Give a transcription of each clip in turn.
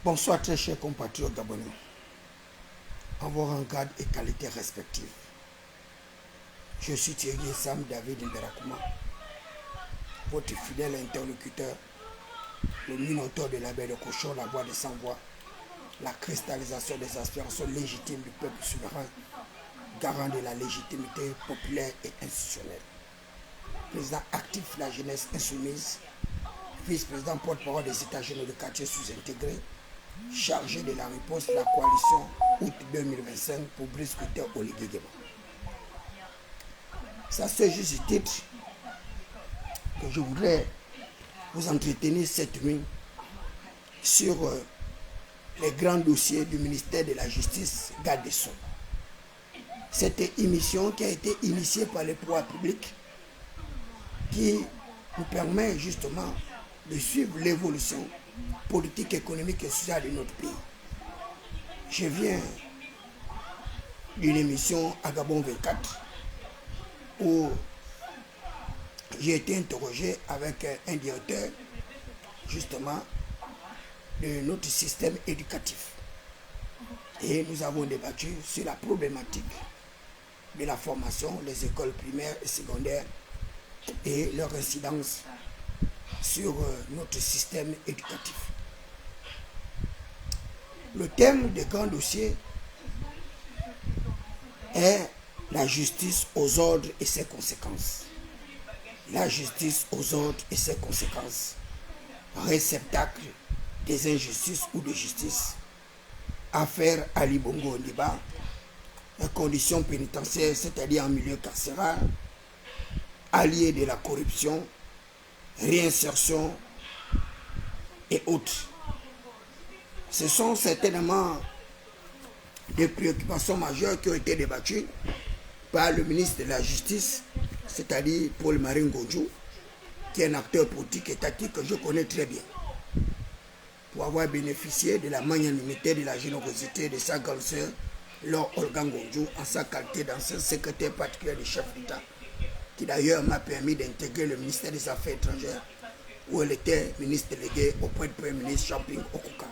Bonsoir très chers compatriotes gabonais, en vos rangs, grades et qualités respectives. Je suis Thierry Sam David Mberakouma, votre fidèle interlocuteur, le minotaure de la baie de cochon, la voix des sans-voix, la cristallisation des aspirations légitimes du peuple souverain, garant de la légitimité populaire et institutionnelle. Président actif de la jeunesse insoumise, vice-président porte-parole des États généraux de quartier sous-intégrés, chargé de la réponse de la coalition août 2025 pour briscoter Oligégema. Ça c'est juste le titre que je voudrais vous entretenir cette nuit sur les grands dossiers du ministère de la Justice, garde des Sceaux. Cette émission qui a été initiée par les pouvoirs publics qui nous permet justement de suivre l'évolution politique, économique et sociale de notre pays. Je viens d'une émission à Gabon 24 où j'ai été interrogé avec un directeur justement de notre système éducatif. Et nous avons débattu sur la problématique de la formation, les écoles primaires et secondaires et leur incidence sur notre système éducatif. Le thème des grands dossiers est la justice aux ordres et ses conséquences. La justice aux ordres et ses conséquences. Réceptacle des injustices ou de justice. Affaire Ali Bongo Ondimba. Les conditions pénitentiaires, c'est-à-dire en milieu carcéral. Alliés de la corruption. Réinsertion et autres. Ce sont certainement des préoccupations majeures qui ont été débattues par le ministre de la Justice, c'est-à-dire Paul-Marie Ngonjou, qui est un acteur politique étatique que je connais très bien, pour avoir bénéficié de la magnanimité, de la générosité de sa grande sœur, Laure Olga Ngonjou, en sa qualité d'ancien secrétaire particulier du chef d'État, qui d'ailleurs m'a permis d'intégrer le ministère des Affaires étrangères, où elle était ministre déléguée auprès du Premier ministre Champing Okuka.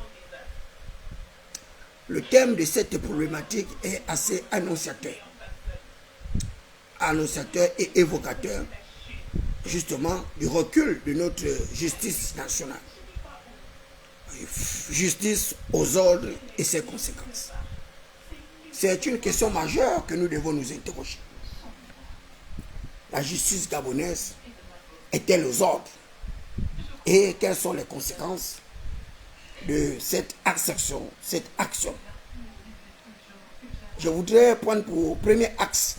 Le thème de cette problématique est assez annonciateur. Annonciateur et évocateur, justement, du recul de notre justice nationale. Justice aux ordres et ses conséquences. C'est une question majeure que nous devons nous interroger. La justice gabonaise est-elle aux ordres? Et quelles sont les conséquences de cette assertion, cette action? Je voudrais prendre pour premier axe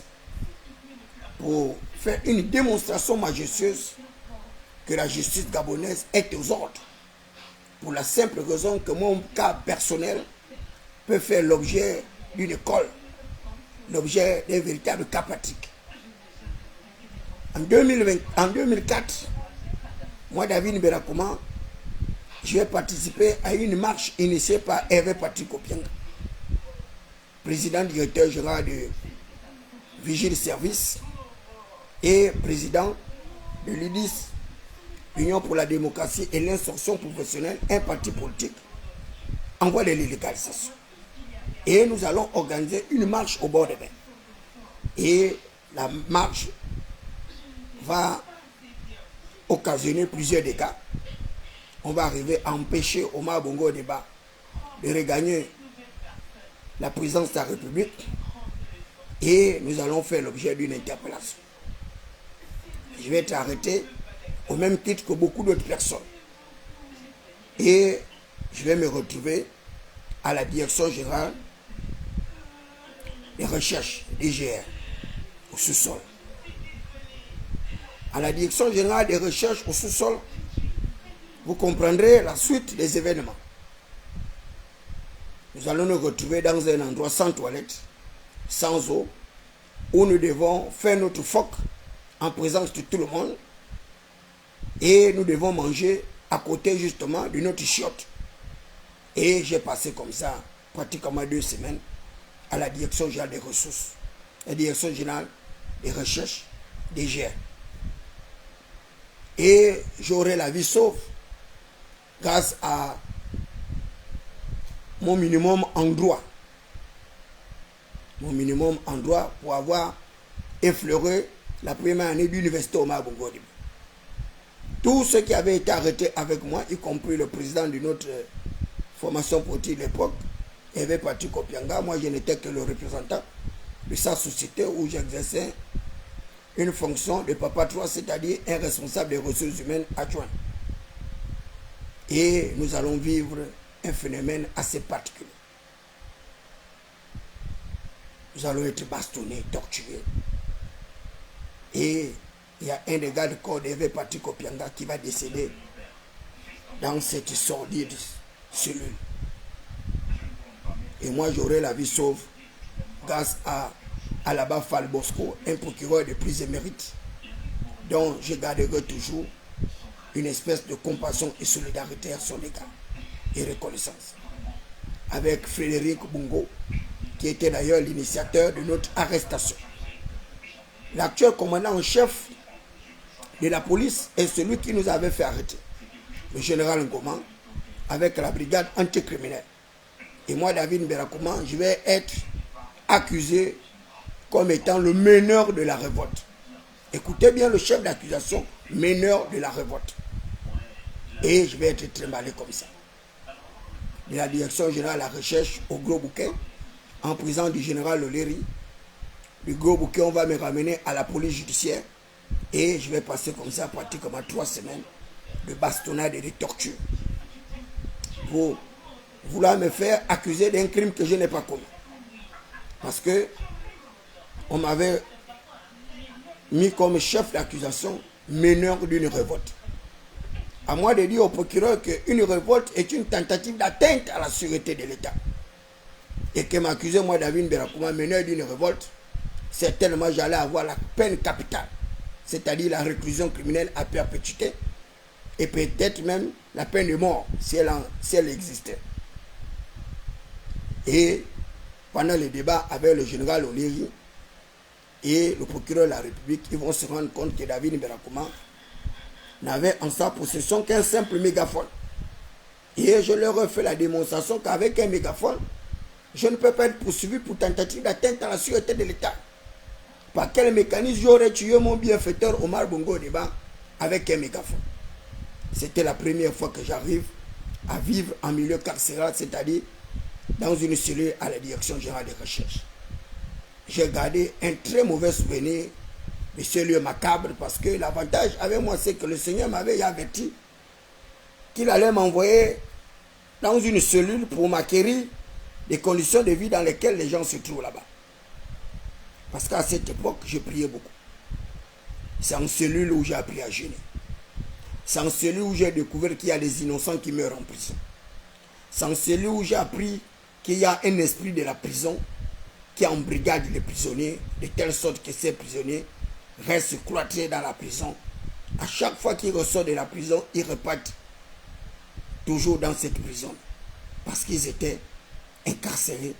pour faire une démonstration majestueuse que la justice gabonaise est aux ordres. Pour la simple raison que mon cas personnel peut faire l'objet d'une école, l'objet d'un véritable cas pratique. En 2004, moi, David Mberakouma, je vais participer à une marche initiée par Hervé Patrick Opienga, président directeur général de Vigile Service et président de l'UDIS, l'Union pour la démocratie et l'insertion professionnelle, un parti politique en voie de l'illégalisation. Et nous allons organiser une marche au bord des mers. Et la marche va occasionner plusieurs dégâts. On va arriver à empêcher Omar Bongo Ondimba de regagner la présidence de la République et nous allons faire l'objet d'une interpellation. Je vais être arrêté au même titre que beaucoup d'autres personnes. Et je vais me retrouver à la direction générale des recherches, DGR, au sous-sol. À la direction générale des recherches au sous-sol, vous comprendrez la suite des événements. Nous allons nous retrouver dans un endroit sans toilette, sans eau, où nous devons faire notre phoque en présence de tout le monde et nous devons manger à côté justement de notre chiotte. Et j'ai passé comme ça pratiquement 2 semaines à la direction générale des ressources, la direction générale des recherches, DGR. Et j'aurai la vie sauve grâce à mon minimum en droit. Mon minimum en droit pour avoir effleuré la première année d'université Omar Bongo Ondimba. Tous ceux qui avaient été arrêtés avec moi, y compris le président de notre formation politique de l'époque, Hervé Patrick Kopianga, moi je n'étais que le représentant de sa société où j'exerçais une fonction de Papa 3, c'est-à-dire un responsable des ressources humaines adjoint. Et nous allons vivre un phénomène assez particulier. Nous allons être bastonnés, torturés. Et il y a un des gars de corps d'Hervé Patrick Kopianga qui va décéder dans cette sordide cellule. Et moi, j'aurai la vie sauve grâce à Alaba Fall Bosco, un procureur de plus émérite, dont je garderai toujours une espèce de compassion et solidarité à son égard et reconnaissance. Avec Frédéric Bungo, qui était d'ailleurs l'initiateur de notre arrestation. L'actuel commandant en chef de la police est celui qui nous avait fait arrêter, le général Ngoma, avec la brigade anticriminelle. Et moi, David Mberakouma, je vais être accusé comme étant le meneur de la révolte. Écoutez bien le chef d'accusation, meneur de la révolte. Et je vais être trimballé comme ça. De la direction générale de la recherche au Gros Bouquet, en présence du général Oleri. Du Gros Bouquet, on va me ramener à la police judiciaire. Et je vais passer comme ça pratiquement 3 semaines de bastonnade et de torture. Pour vouloir me faire accuser d'un crime que je n'ai pas commis. Parce que on m'avait mis comme chef d'accusation meneur d'une révolte. À moi de dire au procureur qu'une révolte est une tentative d'atteinte à la sûreté de l'État. Et que m'accuser, moi, David Mberakouma, meneur d'une révolte, certainement j'allais avoir la peine capitale, c'est-à-dire la réclusion criminelle à perpétuité, et peut-être même la peine de mort, si elle existait. Et pendant les débats avec le général Oleri et le procureur de la République, ils vont se rendre compte que David Mberakouma n'avait en sa possession qu'un simple mégaphone. Et je leur ai fait la démonstration qu'avec un mégaphone, je ne peux pas être poursuivi pour tentative d'atteinte à la sûreté de l'État. Par quel mécanisme j'aurais tué mon bienfaiteur Omar Bongo Ondimba avec un mégaphone? C'était la première fois que j'arrive à vivre en milieu carcéral, c'est-à-dire dans une cellule à la direction générale des recherches. J'ai gardé un très mauvais souvenir de ce lieu macabre parce que l'avantage avec moi, c'est que le Seigneur m'avait averti qu'il allait m'envoyer dans une cellule pour m'acquérir des conditions de vie dans lesquelles les gens se trouvent là-bas. Parce qu'à cette époque, je priais beaucoup. C'est en cellule où j'ai appris à jeûner. C'est en cellule où j'ai découvert qu'il y a des innocents qui meurent en prison. C'est en cellule où j'ai appris qu'il y a un esprit de la prison qui embrigade les prisonniers, de telle sorte que ces prisonniers restent cloîtrés dans la prison. À chaque fois qu'ils ressortent de la prison, ils repartent toujours dans cette prison. Parce qu'ils étaient incarcérés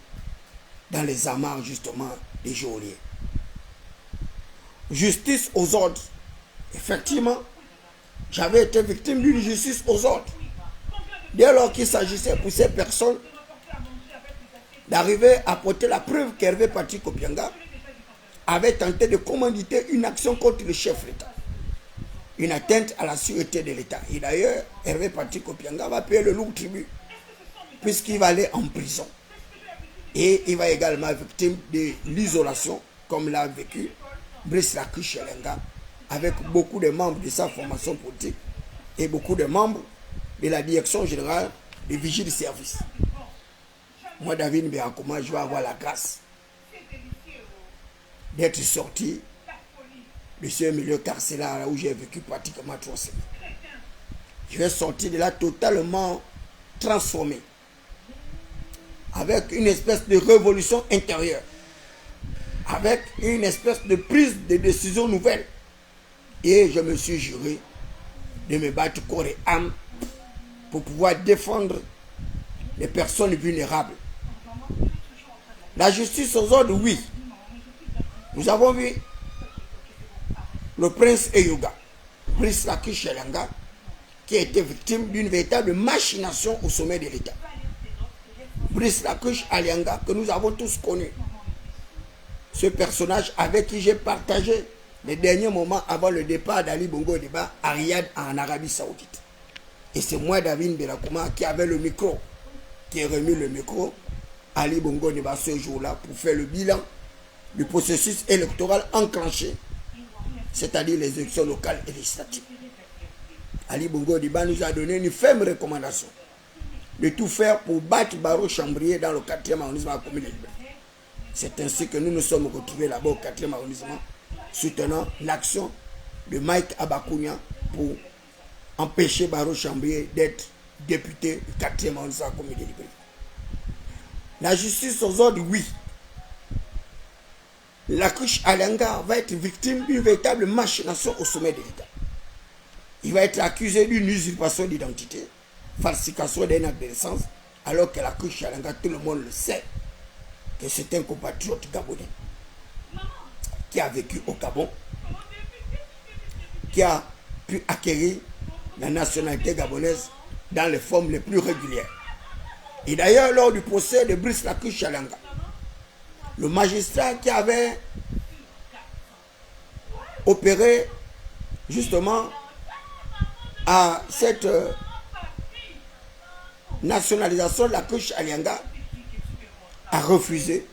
dans les amarres justement des geôliers. Justice aux ordres. Effectivement, j'avais été victime d'une justice aux ordres. Dès lors qu'il s'agissait pour ces personnes d'arriver à porter la preuve qu'Hervé Patrick Kopianga avait tenté de commanditer une action contre le chef d'État. Une atteinte à la sûreté de l'État. Et d'ailleurs, Hervé Patrick Kopianga va payer le lourd tribut, puisqu'il va aller en prison. Et il va également être victime de l'isolation, comme l'a vécu Brice Lacrue Chelenga, avec beaucoup de membres de sa formation politique et beaucoup de membres de la direction générale des vigiles de service. Moi, David Mberakouma, je vais avoir la grâce d'être sorti de ce milieu carcéral où j'ai vécu pratiquement 3 semaines. Je vais sortir de là totalement transformé, avec une espèce de révolution intérieure, avec une espèce de prise de décision nouvelle. Et je me suis juré de me battre corps et âme pour pouvoir défendre les personnes vulnérables. La justice aux ordres, oui. Nous avons vu le prince Eyuga, Brice Lacrue Chelenga, qui a été victime d'une véritable machination au sommet de l'État. Brice Lacuche Alianga, que nous avons tous connu. Ce personnage avec qui j'ai partagé les derniers moments avant le départ d'Ali Bongo Ondimba à Riyad en Arabie Saoudite. Et c'est moi, David Belakouma, qui avait le micro, qui ai remis le micro à Ali Bongo Ondimba ce jour-là pour faire le bilan du processus électoral enclenché, c'est-à-dire les élections locales et législatives. Ali Bongo Ondimba nous a donné une ferme recommandation de tout faire pour battre Barreau Chambrier dans le 4e arrondissement de la commune de Libreville. C'est ainsi que nous nous sommes retrouvés là-bas au 4e arrondissement, soutenant l'action de Mike Abakounia pour empêcher Barreau Chambrier d'être député du 4e arrondissement de la commune de Libreville. La justice aux ordres, oui. Lacuche Alianga va être victime d'une véritable machination au sommet de l'État. Il va être accusé d'une usurpation d'identité, falsification d'un acte de naissance, alors que Lacuche Alianga, tout le monde le sait, que c'est un compatriote gabonais qui a vécu au Gabon, qui a pu acquérir la nationalité gabonaise dans les formes les plus régulières. Et d'ailleurs, lors du procès de Brice Lacuche Alianga, le magistrat qui avait opéré justement à cette nationalisation de Lacuche Alianga a refusé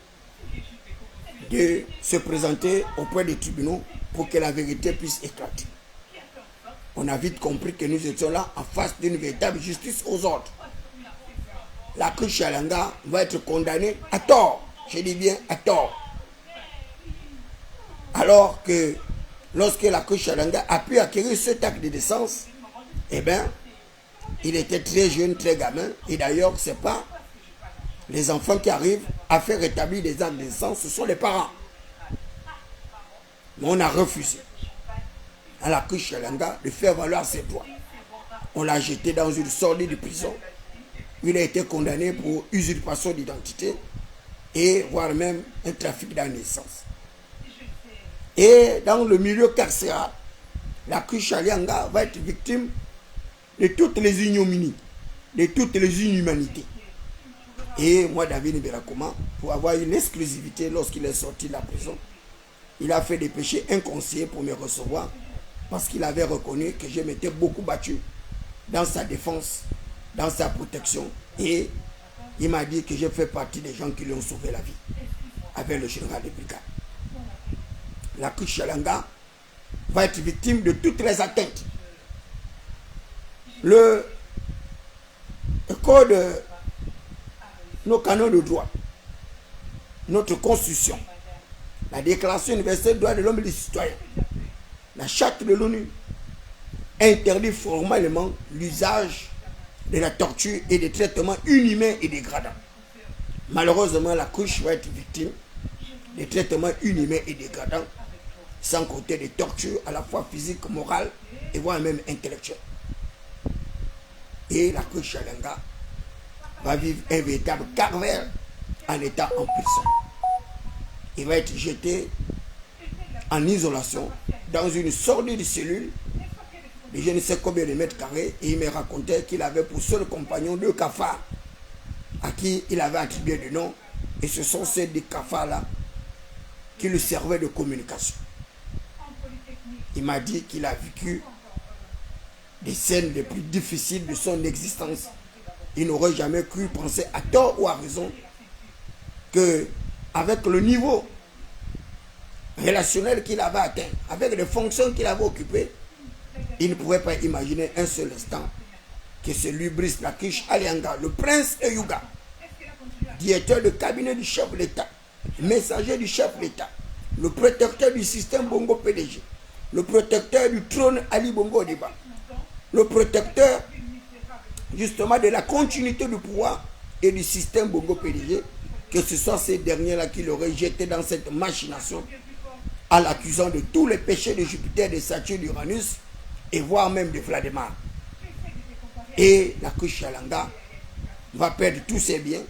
de se présenter auprès des tribunaux pour que la vérité puisse éclater. On a vite compris que nous étions là en face d'une véritable justice aux ordres. Lacuche Alianga va être condamné à tort. Je dis bien à tort. Alors que lorsque Lacuche Alianga a pu acquérir cet acte de naissance, eh bien, il était très jeune, très gamin. Et d'ailleurs, ce n'est pas les enfants qui arrivent à faire établir des actes de naissance, ce sont les parents. Mais on a refusé à Lacuche Alianga de faire valoir ses droits. On l'a jeté dans une sordide prison. Il a été condamné pour usurpation d'identité et voire même un trafic de naissance. Et dans le milieu carcéral, Lacuche Alianga va être victime de toutes les ignominies, de toutes les inhumanités. Et moi, David Belakouma, pour avoir une exclusivité lorsqu'il est sorti de la prison, il a fait des péchés inconscients pour me recevoir parce qu'il avait reconnu que je m'étais beaucoup battu dans sa défense, dans sa protection. Et il m'a dit que j'ai fait partie des gens qui lui ont sauvé la vie avec le général de brigade. Lacuche Alianga va être victime de toutes les atteintes. Le code, nos canons de droit, notre constitution, la déclaration universelle des droits de l'homme et des citoyens, la charte de l'ONU interdit formellement l'usage de la torture et des traitements inhumains et dégradants. Malheureusement, Lacuche va être victime des traitements inhumains et dégradants, sans compter des tortures à la fois physiques, morales et voire même intellectuelles. Et Lacuche Alianga va vivre un véritable calvaire en étant en prison. Il va être jeté en isolation dans une sordide cellule de je ne sais combien de mètres carrés, et il me racontait qu'il avait pour seul compagnon 2 cafards à qui il avait attribué des noms, et ce sont ces 2 cafards-là qui lui servaient de communication. Il m'a dit qu'il a vécu des scènes les plus difficiles de son existence. Il n'aurait jamais cru penser à tort ou à raison que avec le niveau relationnel qu'il avait atteint, avec les fonctions qu'il avait occupées, il ne pouvait pas imaginer un seul instant que celui Brice Lacuche Alianga, le prince Eyouga, directeur de cabinet du chef de l'État, messager du chef de l'État, le protecteur du système Bongo PDG, le protecteur du trône Ali Bongo Ondimba, le protecteur justement de la continuité du pouvoir et du système Bongo PDG, que ce soit ces derniers-là qui l'auraient jeté dans cette machination en l'accusant de tous les péchés de Jupiter, de Saturne, d'Uranus et voire même de Vladimir. Et Lacuche Alianga va perdre tous ses biens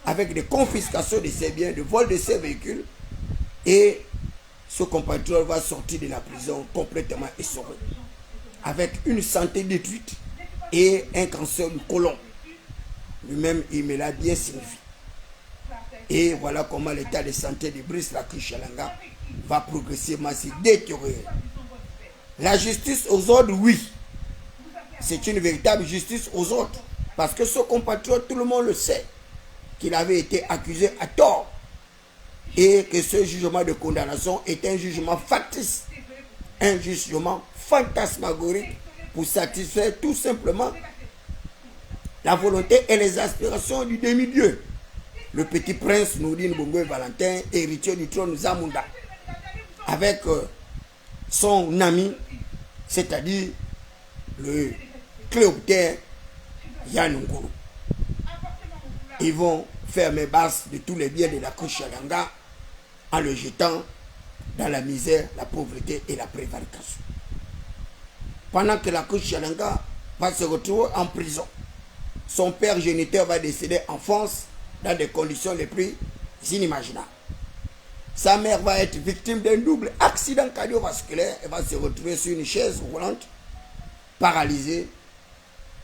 avec des confiscations de ses biens, de vol de ses véhicules, et ce compatriote va sortir de la prison complètement essoré, avec une santé détruite et un cancer du côlon. Lui-même, il me l'a bien signifié. Et voilà comment l'état de santé de Brice Lakuchalanga va progressivement se détériorer. La justice aux ordres, oui. C'est une véritable justice aux ordres. Parce que ce compatriote, tout le monde le sait, qu'il avait été accusé à tort. Et que ce jugement de condamnation est un jugement factice. Un jugement fantasmagorique pour satisfaire tout simplement la volonté et les aspirations du demi-dieu. Le petit prince Nourdine Bongo Valentin, héritier du trône Zamunda, avec son ami, c'est-à-dire le Cléoptère Yanunguru. Ils vont faire mes basses de tous les biens de la Kuchalanga en le jetant dans la misère, la pauvreté et la prévarication. Pendant que la Kuchalanga va se retrouver en prison, son père géniteur va décéder en France dans des conditions les plus inimaginables. Sa mère va être victime d'un double accident cardiovasculaire et va se retrouver sur une chaise roulante, paralysée,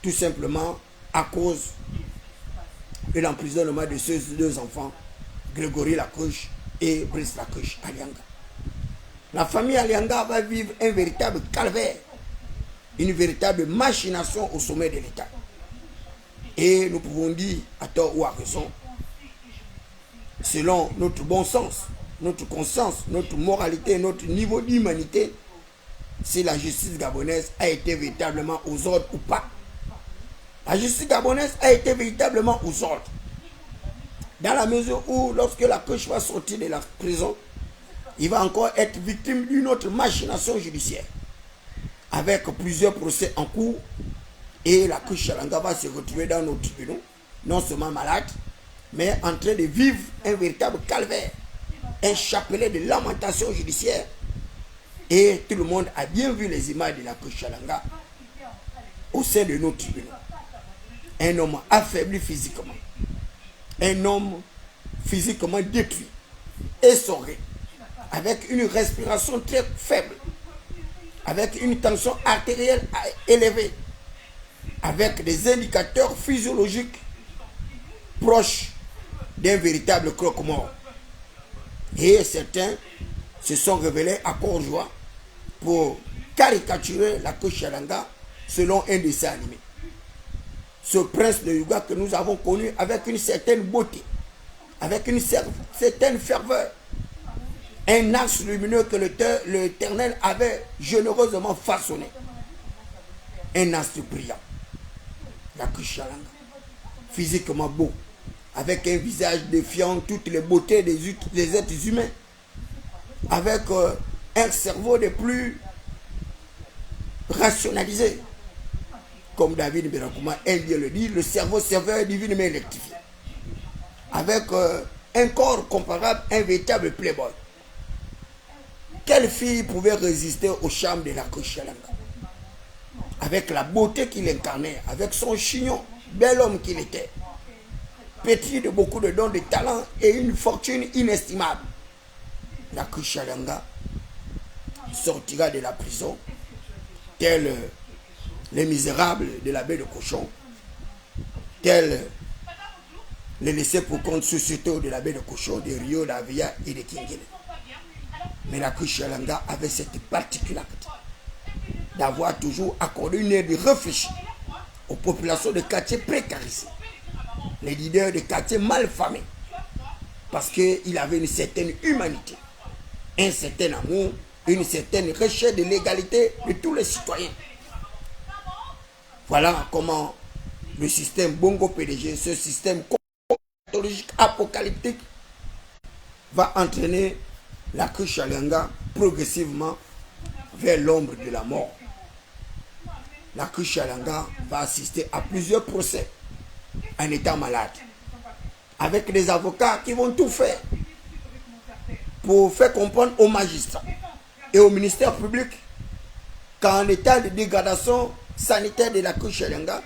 tout simplement à cause de l'emprisonnement de ces deux enfants, Grégory Lakuche et Brice Lakuche Alianga. La famille Alianga va vivre un véritable calvaire, une véritable machination au sommet de l'État. Et nous pouvons dire, à tort ou à raison, selon notre bon sens, notre conscience, notre moralité, notre niveau d'humanité, si la justice gabonaise a été véritablement aux ordres ou pas. La justice gabonaise a été véritablement aux ordres. Dans la mesure où, lorsque la Kuche va sortir de la prison, il va encore être victime d'une autre machination judiciaire, avec plusieurs procès en cours, et la Kuchalanga va se retrouver dans nos tribunaux, non seulement malade, mais en train de vivre un véritable calvaire, un chapelet de lamentation judiciaire. Et tout le monde a bien vu les images de la Kuchalanga au sein de nos tribunaux. Un homme affaibli physiquement, un homme physiquement détruit, essoré, avec une respiration très faible, avec une tension artérielle élevée, avec des indicateurs physiologiques proches d'un véritable croque-mort. Et certains se sont révélés à corps joie pour caricaturer la Kuchalanga selon un dessin animé. Ce prince de Yuga que nous avons connu avec une certaine beauté, avec une certaine ferveur, un axe lumineux que l'Éternel avait généreusement façonné, un astre brillant, la Kuchalanga, physiquement beau, avec un visage défiant toutes les beautés des êtres humains, avec un cerveau de plus rationalisé, comme David Berakouma aime bien le dire, le cerveau serveur divinement électrifié, avec un corps comparable à un véritable playboy. Quelle fille pouvait résister au charme de la Kuchalanga? Avec la beauté qu'il incarnait, avec son chignon, bel homme qu'il était, pétri de beaucoup de dons, de talents et une fortune inestimable. La Kuchalanga sortira de la prison, tel les misérables de la baie de Cochon, tel les laissés pour compte sociétaux de la baie de Cochon, de Rio, d'Avia et de Kingile. Mais la Kuchalanga avait cette particularité d'avoir toujours accordé une aide réfléchie aux populations de quartiers précarisés, les leaders de quartiers malfamés, parce qu'il avait une certaine humanité, un certain amour, une certaine recherche de l'égalité de tous les citoyens. Voilà comment le système Bongo PDG, ce système pathologique apocalyptique, va entraîner la Kuchalanga progressivement vers l'ombre de la mort. La Kuchalanga va assister à plusieurs procès en étant malade, avec des avocats qui vont tout faire pour faire comprendre aux magistrats et au ministère public qu'en état de dégradation sanitaire de la Kuchalanga,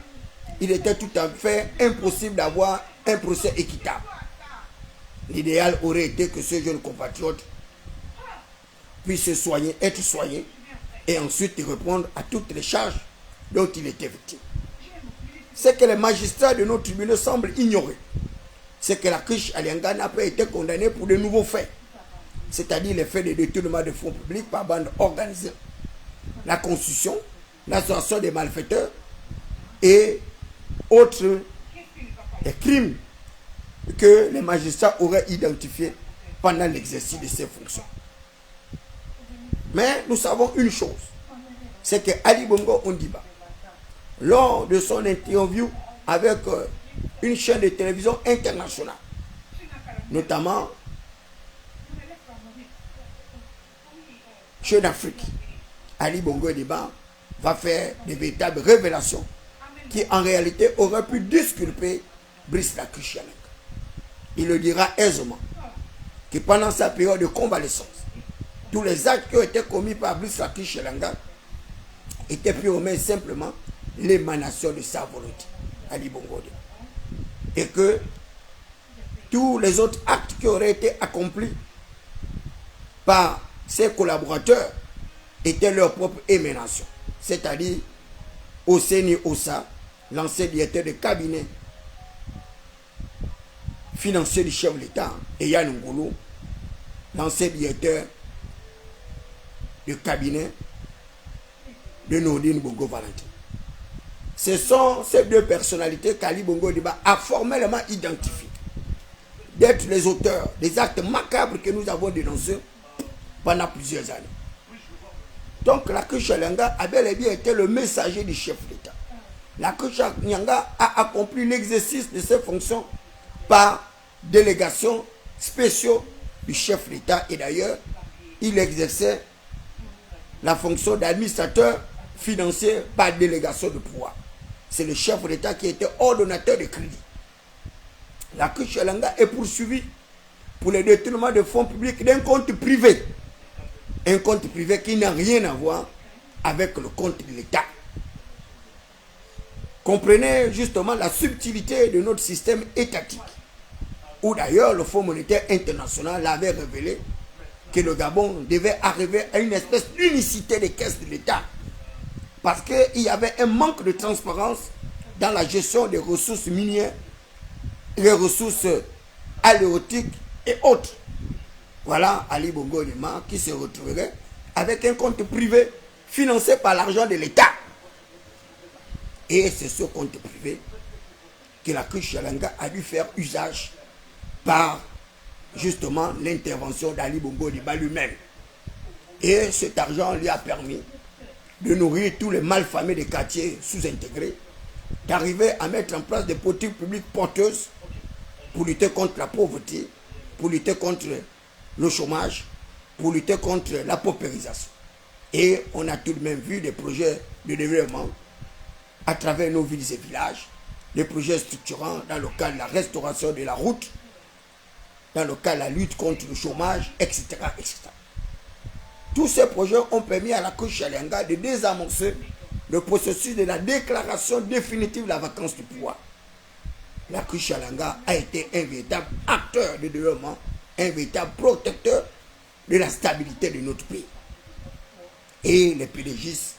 il était tout à fait impossible d'avoir un procès équitable. L'idéal aurait été que ce jeune compatriote puisse se soigner, être soigné, et ensuite répondre à toutes les charges dont il était victime. C'est que les magistrats de nos tribunaux semblent ignorer, c'est que la Kush Alianga n'a pas été condamnée pour de nouveaux faits, c'est-à-dire les faits de détournement de fonds publics par bande organisée, la constitution, l'association des malfaiteurs et autres des crimes que les magistrats auraient identifiés pendant l'exercice de ces fonctions. Mais nous savons une chose, c'est que Ali Bongo Ondimba, lors de son interview avec une chaîne de télévision internationale, notamment Jeune Afrique, Ali Bongo Ondimba va faire des véritables révélations qui en réalité auraient pu disculper Brice Lakush Yalanga. Il le dira aisément que pendant sa période de convalescence, tous les actes qui ont été commis par Brice Lakush Yalanga étaient purement et simplement l'émanation de sa volonté, Ali Bongo Ondimba. Et que tous les autres actes qui auraient été accomplis par ses collaborateurs étaient leur propre émanation. C'est-à-dire Oseni Ossa, l'ancien directeur de cabinet financier du chef de l'État, et Yann Ngolo, l'ancien directeur de cabinet de Nordine Bongo Valentin. Ce sont ces deux personnalités qu'Ali Bongo Ondimba a formellement identifiées d'être les auteurs des actes macabres que nous avons dénoncés pendant plusieurs années. Donc la Kush Yalanga a bel et bien été le messager du chef d'État. La Kush Yalanga a accompli l'exercice de ses fonctions par délégation spéciale du chef d'État, et d'ailleurs il exerçait la fonction d'administrateur financier par délégation de pouvoir. C'est le chef d'État qui était ordonnateur de crédit. La Kush Yalanga est poursuivi pour le détournement de fonds publics d'un compte privé. Un compte privé qui n'a rien à voir avec le compte de l'État. Comprenez justement la subtilité de notre système étatique, où d'ailleurs le Fonds monétaire international avait révélé que le Gabon devait arriver à une espèce d'unicité des caisses de l'État, parce qu'il y avait un manque de transparence dans la gestion des ressources minières, les ressources halieutiques et autres. Voilà Ali Bongo Ondimba qui se retrouverait avec un compte privé financé par l'argent de l'État. Et c'est ce compte privé que la Kush Yalanga a dû faire usage par justement l'intervention d'Ali Bongo Ondimba lui-même. Et cet argent lui a permis de nourrir tous les malfamés des quartiers sous-intégrés, d'arriver à mettre en place des politiques publiques porteuses pour lutter contre la pauvreté, pour lutter contre le chômage, pour lutter contre la paupérisation. Et on a tout de même vu des projets de développement à travers nos villes et villages, des projets structurants dans le cadre de la restauration de la route, dans le cadre de la lutte contre le chômage, etc. etc. Tous ces projets ont permis à la Kush Yalanga de désamorcer le processus de la déclaration définitive de la vacance du pouvoir. La Kush Yalanga a été un véritable acteur de développement, un véritable protecteur de la stabilité de notre pays. Et les PDGistes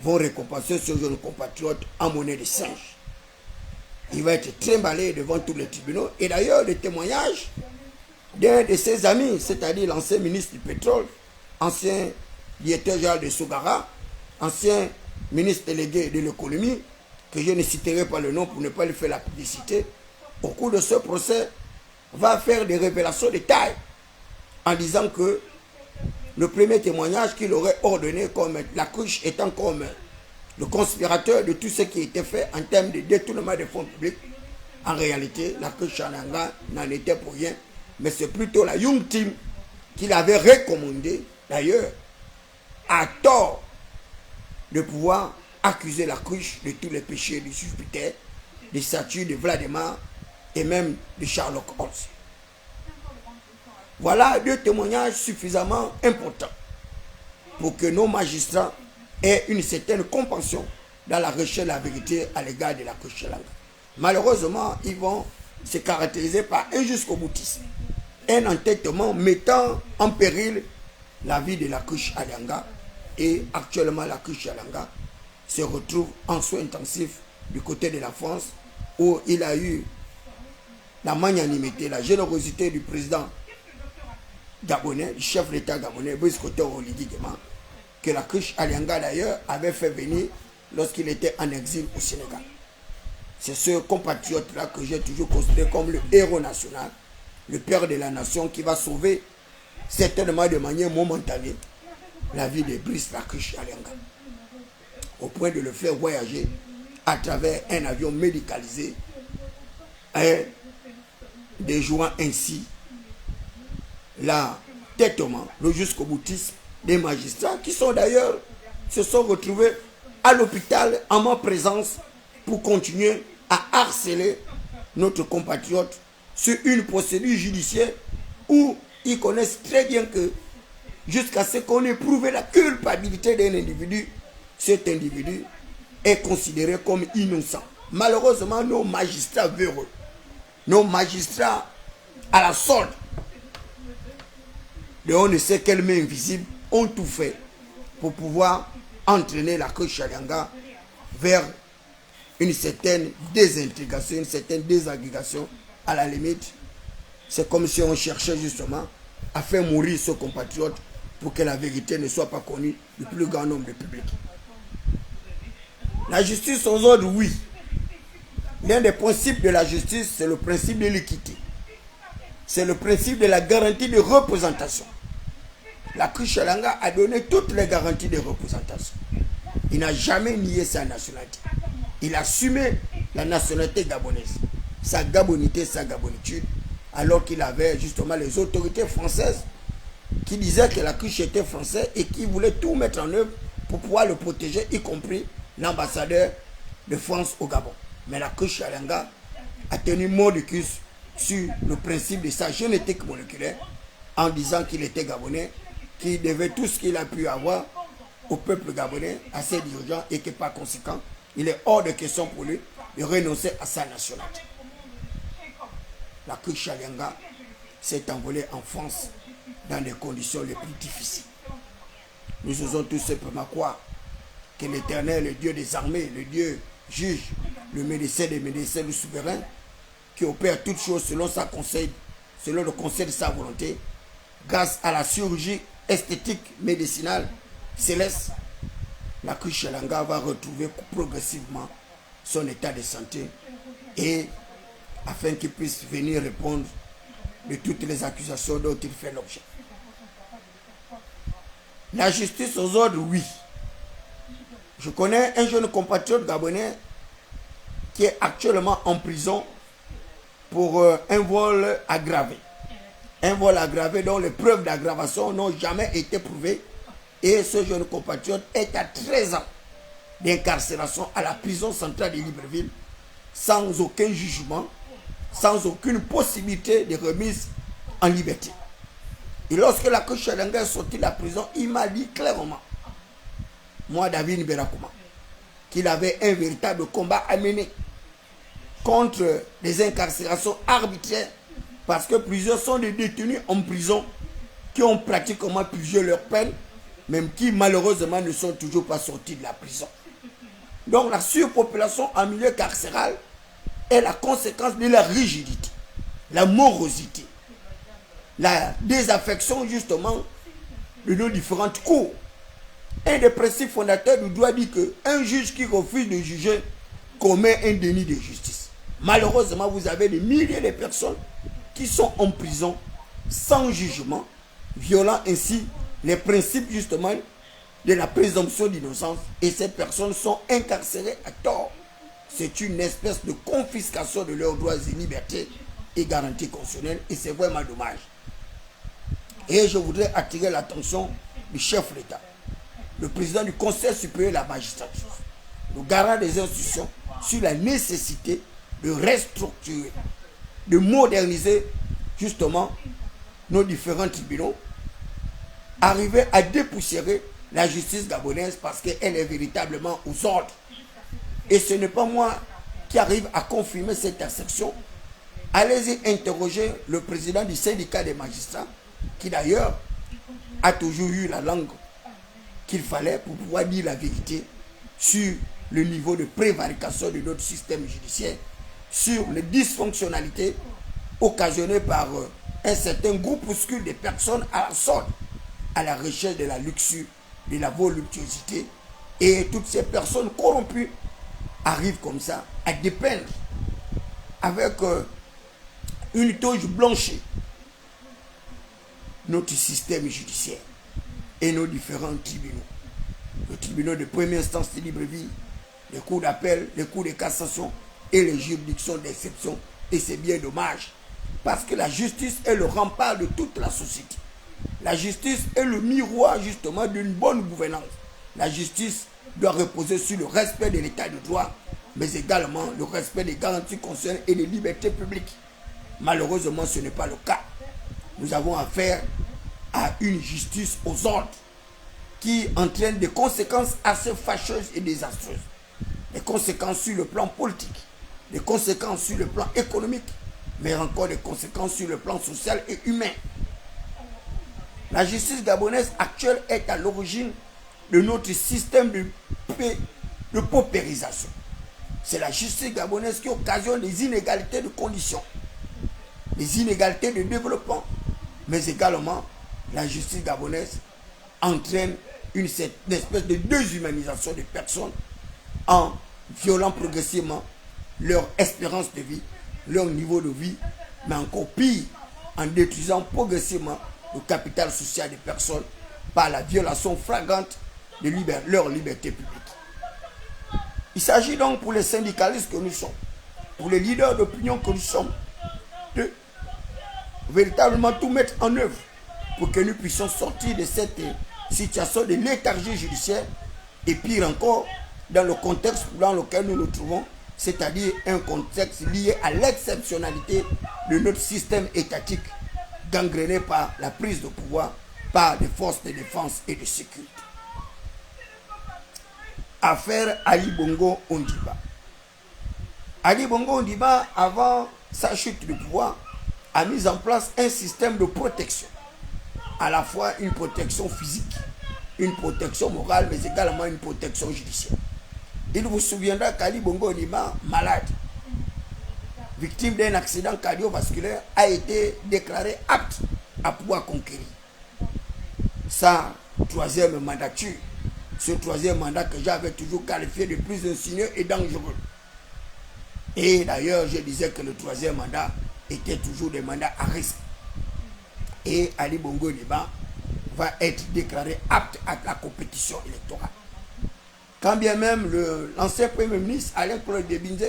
vont récompenser ce jeune compatriote en monnaie de singe. Il va être trimballé devant tous les tribunaux. Et d'ailleurs, le témoignage d'un de ses amis, c'est-à-dire l'ancien ministre du pétrole, ancien directeur général de Sogara, ancien ministre délégué de l'économie, que je ne citerai pas le nom pour ne pas lui faire la publicité, au cours de ce procès, va faire des révélations de taille en disant que le premier témoignage qu'il aurait ordonné comme la Kush étant comme le conspirateur de tout ce qui était fait en termes de détournement des fonds publics, en réalité, la Kush Yalanga n'en était pour rien, mais c'est plutôt la Young Team qui l'avait recommandé, d'ailleurs, à tort, de pouvoir accuser la Kush de tous les péchés de Jupiter, des statues de Vladimir et même de Sherlock Holmes. Voilà deux témoignages suffisamment importants pour que nos magistrats aient une certaine compassion dans la recherche de la vérité à l'égard de la Kush Yalanga. Malheureusement, ils vont se caractériser par un jusqu'au boutisme, un entêtement mettant en péril la vie de la Kush Yalanga. Et actuellement, la Kush Yalanga se retrouve en soins intensifs du côté de la France, où il a eu la magnanimité, la générosité du président gabonais, du chef d'État gabonais, que la Kush Alianga d'ailleurs avait fait venir lorsqu'il était en exil au Sénégal. C'est ce compatriote-là que j'ai toujours considéré comme le héros national, le père de la nation qui va sauver, certainement de manière momentanée, la vie de Brice Lakush Alianga, au point de le faire voyager à travers un avion médicalisé et déjouant ainsi l'entêtement, le jusqu'au boutisme des magistrats qui sont d'ailleurs se sont retrouvés à l'hôpital en ma présence pour continuer à harceler notre compatriote sur une procédure judiciaire où ils connaissent très bien que jusqu'à ce qu'on ait prouvé la culpabilité d'un individu, cet individu est considéré comme innocent. Malheureusement, nos magistrats véreux, nos magistrats à la solde de on ne sait quelle main invisible ont tout fait pour pouvoir entraîner la Kush Alianga vers une certaine désintégration, une certaine désagrégation. À la limite, c'est comme si on cherchait justement à faire mourir ce compatriote pour que la vérité ne soit pas connue du plus grand nombre de publics. La justice aux ordres, oui. L'un des principes de la justice, c'est le principe de l'équité. C'est le principe de la garantie de représentation. La Kush Alianga a donné toutes les garanties de représentation. Il n'a jamais nié sa nationalité. Il a assumé la nationalité gabonaise, sa gabonité, sa gabonitude, alors qu'il avait justement les autorités françaises qui disaient que la Kush était française et qui voulaient tout mettre en œuvre pour pouvoir le protéger, y compris l'ambassadeur de France au Gabon. Mais la Kush Alianga a tenu mot de cul sur le principe de sa génétique moléculaire en disant qu'il était gabonais, qu'il devait tout ce qu'il a pu avoir au peuple gabonais, à ses dirigeants, et que par conséquent, il est hors de question pour lui de renoncer à sa nationalité. La Kush Alianga s'est envolée en France dans des conditions les plus difficiles. Nous osons tout simplement croire que l'Éternel, le Dieu des armées, le Dieu juge, le médecin des médecins, le souverain, qui opère toutes choses selon le conseil de sa volonté, grâce à la chirurgie esthétique médicinale céleste, la Kush Alianga va retrouver progressivement son état de santé et afin qu'il puisse venir répondre de toutes les accusations dont il fait l'objet. La justice aux ordres, oui. Je connais un jeune compatriote gabonais qui est actuellement en prison pour un vol aggravé. Un vol aggravé dont les preuves d'aggravation n'ont jamais été prouvées. Et ce jeune compatriote est à 13 ans d'incarcération à la prison centrale de Libreville, sans aucun jugement, sans aucune possibilité de remise en liberté. Et lorsque la Kush Alianga est sorti de la prison, il m'a dit clairement, moi David Berakouma, qu'il avait un véritable combat à mener contre les incarcérations arbitraires, parce que plusieurs sont des détenus en prison qui ont pratiquement purgé leur peine, même qui malheureusement ne sont toujours pas sortis de la prison. Donc la surpopulation en milieu carcéral est la conséquence de la rigidité, la morosité, la désaffection justement de nos différentes cours. Un des principes fondateurs du droit dit qu'un juge qui refuse de juger commet un déni de justice. Malheureusement, vous avez des milliers de personnes qui sont en prison sans jugement, violant ainsi les principes justement de la présomption d'innocence, et ces personnes sont incarcérées à tort. C'est une espèce de confiscation de leurs droits et libertés et garanties constitutionnelles, et c'est vraiment dommage. Et je voudrais attirer l'attention du chef de l'État, le président du Conseil supérieur de la magistrature, le garant des institutions, sur la nécessité de restructurer, de moderniser justement nos différents tribunaux, arriver à dépoussiérer la justice gabonaise parce qu'elle est véritablement aux ordres. Et ce n'est pas moi qui arrive à confirmer cette assertion. Allez-y interroger le président du syndicat des magistrats, qui d'ailleurs a toujours eu la langue qu'il fallait pour pouvoir dire la vérité sur le niveau de prévarication de notre système judiciaire, sur les dysfonctionnalités occasionnée par un certain groupuscule de personnes à la sorte, à la recherche de la luxure, de la voluptuosité. Et toutes ces personnes corrompues arrivent comme ça à dépeindre avec une touche blanchie notre système judiciaire et nos différents tribunaux. Le tribunal de première instance de Libreville, les cours d'appel, les cours de cassation et les juridictions d'exception. Et c'est bien dommage, parce que la justice est le rempart de toute la société. La justice est le miroir justement d'une bonne gouvernance. La justice doit reposer sur le respect de l'état de droit, mais également le respect des garanties constitutionnelles et des libertés publiques. Malheureusement, ce n'est pas le cas. Nous avons affaire à une justice aux ordres qui entraîne des conséquences assez fâcheuses et désastreuses. Des conséquences sur le plan politique, des conséquences sur le plan économique, mais encore des conséquences sur le plan social et humain. La justice gabonaise actuelle est à l'origine de notre système de paupérisation. C'est la justice gabonaise qui occasionne des inégalités de conditions, des inégalités de développement, mais également la justice gabonaise entraîne une espèce de déshumanisation des personnes en violant progressivement leur espérance de vie, leur niveau de vie, mais encore pire, en détruisant progressivement le capital social des personnes par la violation flagrante de leur liberté publique. Il s'agit donc pour les syndicalistes que nous sommes, pour les leaders d'opinion que nous sommes, de véritablement tout mettre en œuvre pour que nous puissions sortir de cette situation de léthargie judiciaire et pire encore, dans le contexte dans lequel nous nous trouvons, c'est-à-dire un contexte lié à l'exceptionnalité de notre système étatique gangréné par la prise de pouvoir par des forces de défense et de sécurité. Affaire Ali Bongo Ondimba. Ali Bongo Ondimba, avant sa chute de pouvoir, a mis en place un système de protection. À la fois une protection physique, une protection morale, mais également une protection judiciaire. Il vous souviendra qu'Ali Bongo Ondimba, malade, victime d'un accident cardiovasculaire, a été déclaré apte à pouvoir conquérir sa troisième mandature. Ce troisième mandat que j'avais toujours qualifié de plus insidieux et dangereux. Et d'ailleurs, je disais que le troisième mandat était toujours des mandats à risque. Et Ali Bongo Ondimba va être déclaré apte à la compétition électorale. Quand bien même l'ancien Premier ministre Alain Claude Debinze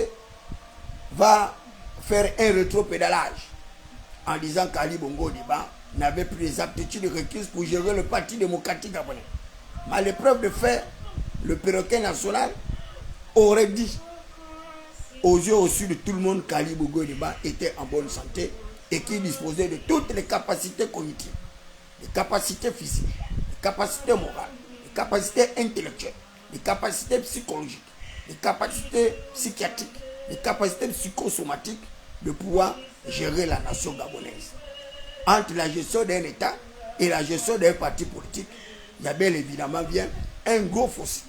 va faire un rétropédalage en disant qu'Ali Bongo Ondimba n'avait plus les aptitudes requises pour gérer le Parti démocratique gabonais. Mais à l'épreuve de fait, le perroquet national aurait dit aux yeux au-dessus de tout le monde qu'Ali Bongo Ondimba était en bonne santé et qu'il disposait de toutes les capacités cognitives, les capacités physiques, les capacités morales, les capacités intellectuelles, les capacités psychologiques, les capacités psychiatriques, les capacités psychosomatiques de pouvoir gérer la nation gabonaise. Entre la gestion d'un État et la gestion d'un parti politique, il y a bien évidemment bien un gros fossé.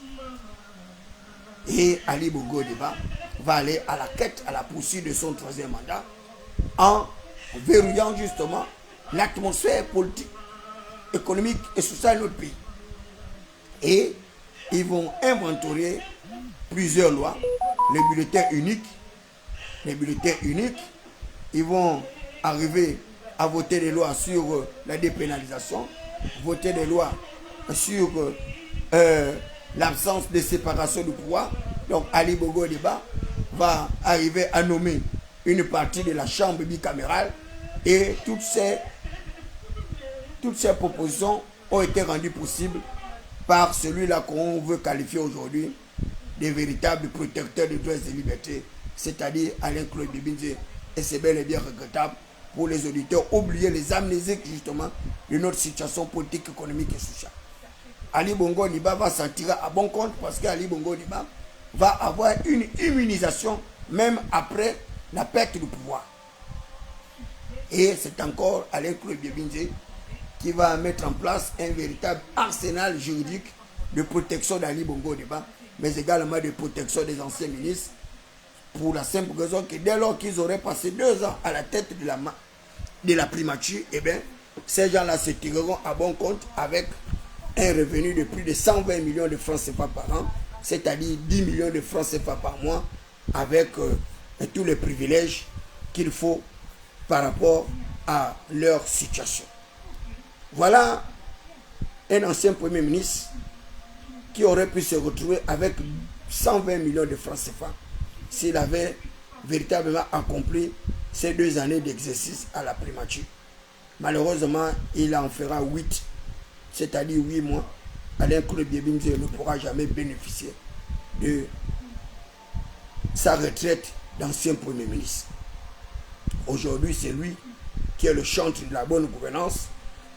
Et Ali Bongo Ondimba va aller à la quête, à la poursuite de son troisième mandat en verrouillant justement l'atmosphère politique, économique et sociale de notre pays. Et ils vont inventorier plusieurs lois, les bulletins uniques. Ils vont arriver à voter des lois sur la dépénalisation, voter des lois sur l'absence de séparation du pouvoir. Donc Ali Bongo Ondimba va arriver à nommer une partie de la chambre bicamérale et toutes ces propositions ont été rendues possibles par celui-là qu'on veut qualifier aujourd'hui des véritables protecteurs des droits et libertés, c'est-à-dire Alain Claude Debinze. Et c'est bel et bien regrettable pour les auditeurs, oublier les amnésiques justement de notre situation politique, économique et sociale. Ali Bongo Ondimba va s'en tirer à bon compte parce qu'Ali Bongo Ondimba va avoir une immunisation même après la perte du pouvoir. Et c'est encore Alain Claude Debinze qui va mettre en place un véritable arsenal juridique de protection d'Ali Bongo Ondimba, mais également de protection des anciens ministres, Pour la simple raison que dès lors qu'ils auraient passé 2 ans à la tête de la primature, eh bien, ces gens-là se tireront à bon compte avec un revenu de plus de 120 millions de francs CFA par an, c'est-à-dire 10 millions de francs CFA par mois, avec tous les privilèges qu'il faut par rapport à leur situation. Voilà un ancien Premier ministre qui aurait pu se retrouver avec 120 millions de francs CFA s'il avait véritablement accompli ces 2 années d'exercice à la primature. Malheureusement, il en fera 8, c'est-à-dire 8 mois. Alain Claude Biebinze ne pourra jamais bénéficier de sa retraite d'ancien Premier ministre. Aujourd'hui, c'est lui qui est le chantre de la bonne gouvernance,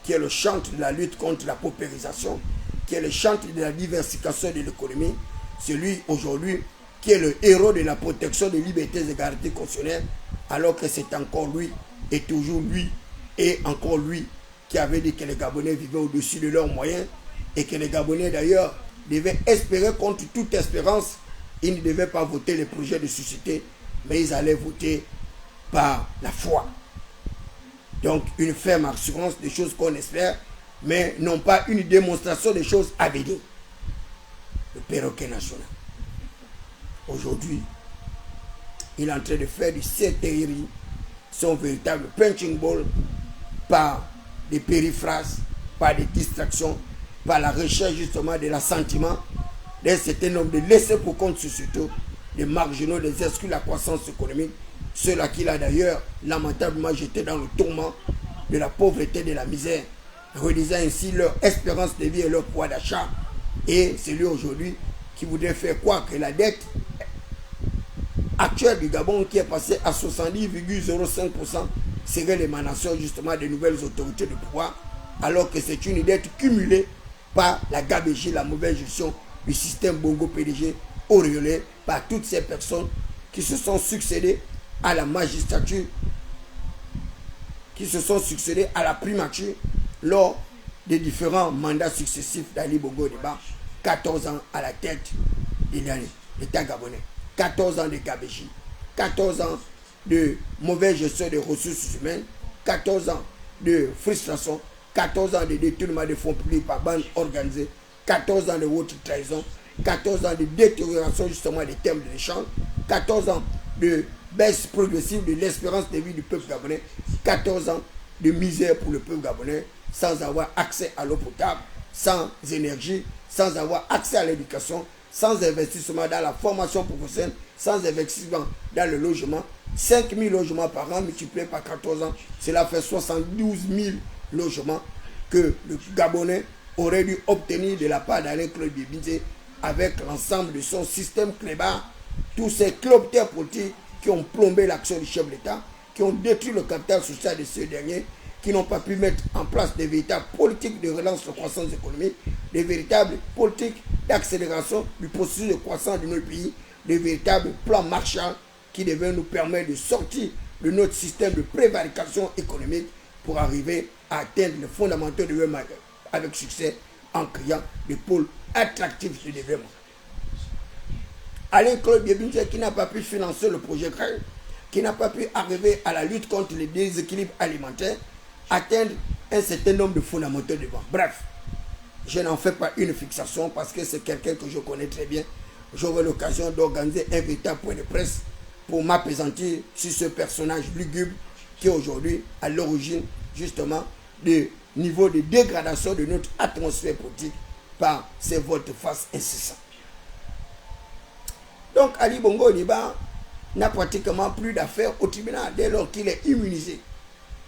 qui est le chantre de la lutte contre la paupérisation, qui est le chantre de la diversification de l'économie. C'est lui aujourd'hui qui est le héros de la protection des libertés et garanties constitutionnelles, alors que c'est encore lui et toujours lui et encore lui qui avait dit que les Gabonais vivaient au-dessus de leurs moyens et que les Gabonais d'ailleurs devaient espérer contre toute espérance. Ils ne devaient pas voter les projets de société, mais ils allaient voter par la foi. Donc une ferme assurance des choses qu'on espère, mais non pas une démonstration des choses à venir. Le perroquet national. Aujourd'hui, il est en train de faire du CTRI son véritable punching ball par des périphrases, par des distractions, par la recherche justement de l'assentiment d'un certain nombre de laissés pour compte sociétaux, des marginaux, des exclus de la croissance économique, ceux-là qu'il a d'ailleurs lamentablement jeté dans le tourment de la pauvreté, de la misère, réduisant ainsi leur espérance de vie et leur pouvoir d'achat. Et c'est lui aujourd'hui qui voudrait faire quoi? Que la dette actuelle du Gabon, qui est passée à 70,05%, serait l'émanation justement des nouvelles autorités de pouvoir, alors que c'est une dette cumulée par la gabégie, la mauvaise gestion du système Bongo PDG, auréolé par toutes ces personnes qui se sont succédées à la magistrature, qui se sont succédées à la primature lors des différents mandats successifs d'Ali Bongo Ondimba. 14 ans à la tête de l'État gabonais, 14 ans de gabégie, 14 ans de mauvaise gestion des ressources humaines, 14 ans de frustration, 14 ans de détournement de fonds publics par bande organisée, 14 ans de haute trahison, 14 ans de détérioration justement des termes de l'échange, 14 ans de baisse progressive de l'espérance de vie du peuple gabonais, 14 ans de misère pour le peuple gabonais, sans avoir accès à l'eau potable, sans énergie, sans avoir accès à l'éducation, sans investissement dans la formation professionnelle, sans investissement dans le logement. 5 000 logements par an multipliés par 14 ans, cela fait 72 000 logements que le Gabonais aurait dû obtenir de la part d'Alain Claude Biebinze avec l'ensemble de son système clébard. Tous ces cloptères politiques qui ont plombé l'action du chef de l'État, qui ont détruit le capital social de ce dernier, qui n'ont pas pu mettre en place des véritables politiques de relance de croissance économique, des véritables politiques d'accélération du processus de croissance de notre pays, des véritables plans Marshall qui devaient nous permettre de sortir de notre système de prévarication économique pour arriver à atteindre les fondamentaux de développement avec succès en créant des pôles attractifs de développement. Alain Claude Biebinze qui n'a pas pu financer le projet CREL, qui n'a pas pu arriver à la lutte contre les déséquilibres alimentaires, atteindre un certain nombre de fondamentaux de développement. Bref, je n'en fais pas une fixation parce que c'est quelqu'un que je connais très bien. J'aurai l'occasion d'organiser un véritable point de presse pour m'appesantir sur ce personnage lugubre qui est aujourd'hui à l'origine justement du niveau de dégradation de notre atmosphère politique par ses volte-face incessants. Donc Ali Bongo Ondimba n'a pratiquement plus d'affaires au tribunal dès lors qu'il est immunisé,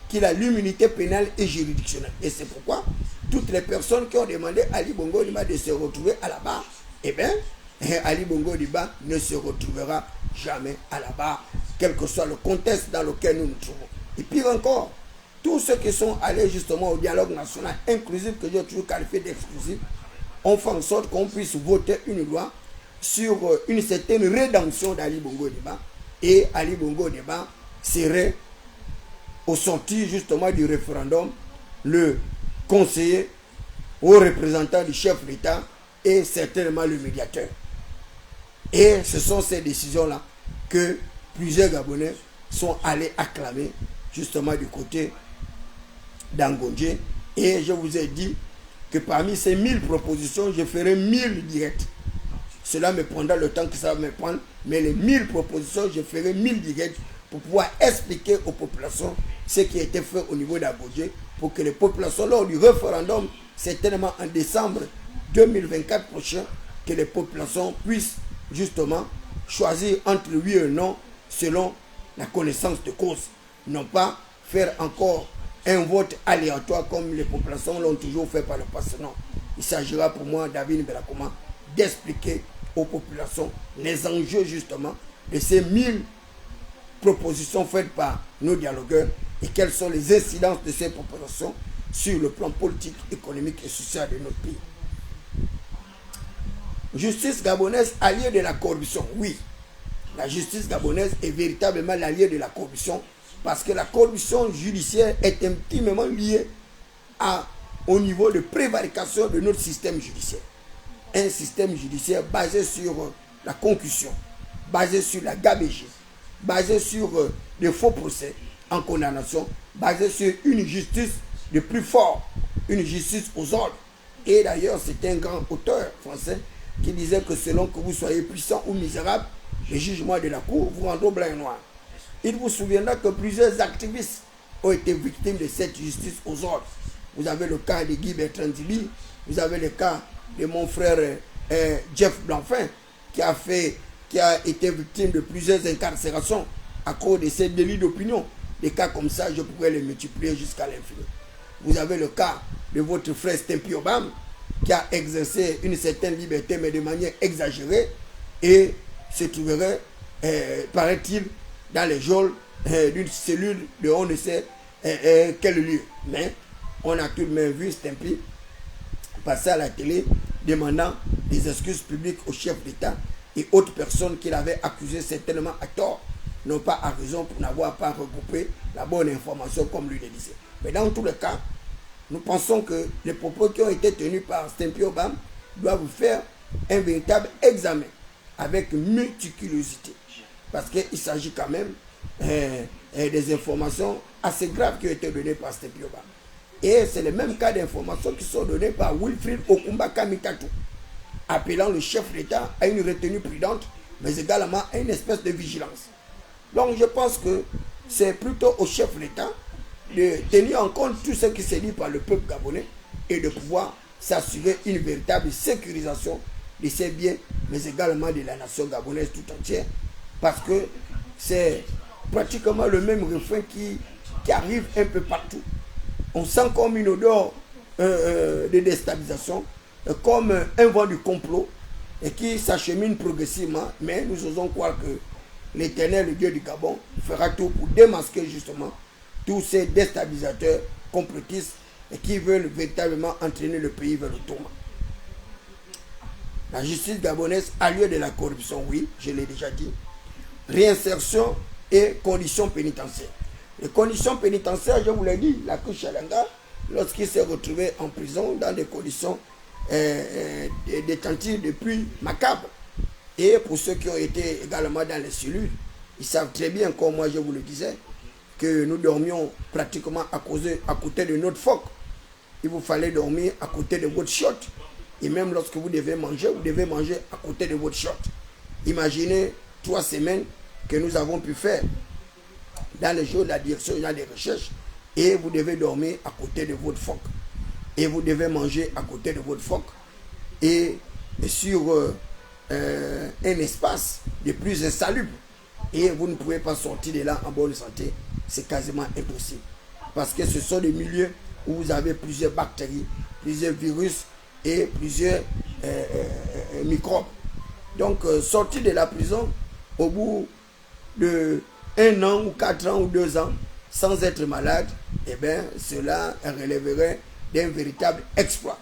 qu'il a l'immunité pénale et juridictionnelle. Et c'est pourquoi toutes les personnes qui ont demandé à Ali Bongo Ondimba de se retrouver à la barre, eh bien, Ali Bongo Ondimba ne se retrouvera jamais à la barre, quel que soit le contexte dans lequel nous nous trouvons. Et pire encore, tous ceux qui sont allés justement au dialogue national inclusif, que j'ai toujours qualifié d'exclusif, ont fait en sorte qu'on puisse voter une loi sur une certaine rédemption d'Ali Bongo Ondimba. Et Ali Bongo Ondimba serait, au sortir justement du référendum, le conseiller au représentant du chef de l'État et certainement le médiateur. Et ce sont ces décisions-là que plusieurs Gabonais sont allés acclamer justement du côté d'Angondje. Et je vous ai dit que parmi ces 1000 propositions, je ferai 1000 directs. Cela me prendra le temps que ça va me prendre, mais les 1000 propositions, je ferai 1000 directs pour pouvoir expliquer aux populations ce qui a été fait au niveau d'Angondje, pour que les populations, lors du référendum, certainement en décembre 2024 prochain, que les populations puissent justement choisir entre oui et non selon la connaissance de cause. Non pas faire encore un vote aléatoire comme les populations l'ont toujours fait par le passé. Non. Il s'agira pour moi, David Nbelakoma, d'expliquer aux populations les enjeux justement de ces 1000 propositions faites par nos dialogueurs et quelles sont les incidences de ces propositions sur le plan politique, économique et social de notre pays. Justice gabonaise, alliée de la corruption. Oui, la justice gabonaise est véritablement l'alliée de la corruption parce que la corruption judiciaire est intimement liée au niveau de prévarication de notre système judiciaire. Un système judiciaire basé sur la concussion, basé sur la gabegie, basé sur des faux procès en condamnation, basé sur une justice de plus fort, une justice aux ordres. Et d'ailleurs, c'est un grand auteur français qui disait que selon que vous soyez puissant ou misérable, les jugements de la cour vous rendront blanc et noir. Il vous souviendra que plusieurs activistes ont été victimes de cette justice aux ordres. Vous avez le cas de Guy Bertrand Dili, vous avez le cas de mon frère Jeff Blanfin, qui a été victime de plusieurs incarcérations à cause de ces délits d'opinion. Des cas comme ça, je pourrais les multiplier jusqu'à l'infini. Vous avez le cas de votre frère Stempy Obam, qui a exercé une certaine liberté, mais de manière exagérée, et se trouverait, paraît-il, dans les geôles d'une cellule de on ne sait quel lieu. Mais on a tout de même vu Stempy passer à la télé demandant des excuses publiques au chef d'État et autres personnes qu'il avait accusées certainement à tort, non pas à raison pour n'avoir pas regroupé la bonne information comme lui le disait. Mais dans tous les cas, nous pensons que les propos qui ont été tenus par Stempy Obam doivent faire un véritable examen avec méticulosité. Parce qu'il s'agit quand même des informations assez graves qui ont été données par Stempy Obam. Et c'est le même cas d'informations qui sont données par Wilfried Okumba Kamitatu, appelant le chef d'État à une retenue prudente, mais également à une espèce de vigilance. Donc je pense que c'est plutôt au chef d'État de tenir en compte tout ce qui s'est dit par le peuple gabonais et de pouvoir s'assurer une véritable sécurisation de ses biens, mais également de la nation gabonaise tout entière, parce que c'est pratiquement le même refrain qui arrive un peu partout. On sent comme une odeur de déstabilisation, comme un vent du complot, et qui s'achemine progressivement, mais nous osons croire que l'Éternel, le Dieu du Gabon, fera tout pour démasquer justement tous ces déstabilisateurs complotistes et qui veulent véritablement entraîner le pays vers le tourment. La justice gabonaise a lieu de la corruption, oui, je l'ai déjà dit. Réinsertion et conditions pénitentiaires. Les conditions pénitentiaires, je vous l'ai dit, la couche Chalanga, lorsqu'il s'est retrouvé en prison dans des conditions détentives de plus macabres. Et pour ceux qui ont été également dans les cellules, ils savent très bien, comme moi je vous le disais, que nous dormions pratiquement à côté de notre phoque. Il vous fallait dormir à côté de votre shot. Et même lorsque vous devez manger à côté de votre shot. Imaginez 3 semaines que nous avons pu faire dans les jours de la direction des recherches, et vous devez dormir à côté de votre phoque. Et vous devez manger à côté de votre phoque. Et sur un espace de plus insalubre. Et vous ne pouvez pas sortir de là en bonne santé. C'est quasiment impossible. Parce que ce sont des milieux où vous avez plusieurs bactéries, plusieurs virus et plusieurs microbes. Donc, sortir de la prison au bout de 1 an ou 4 ans ou 2 ans sans être malade, eh bien, cela relèverait d'un véritable exploit.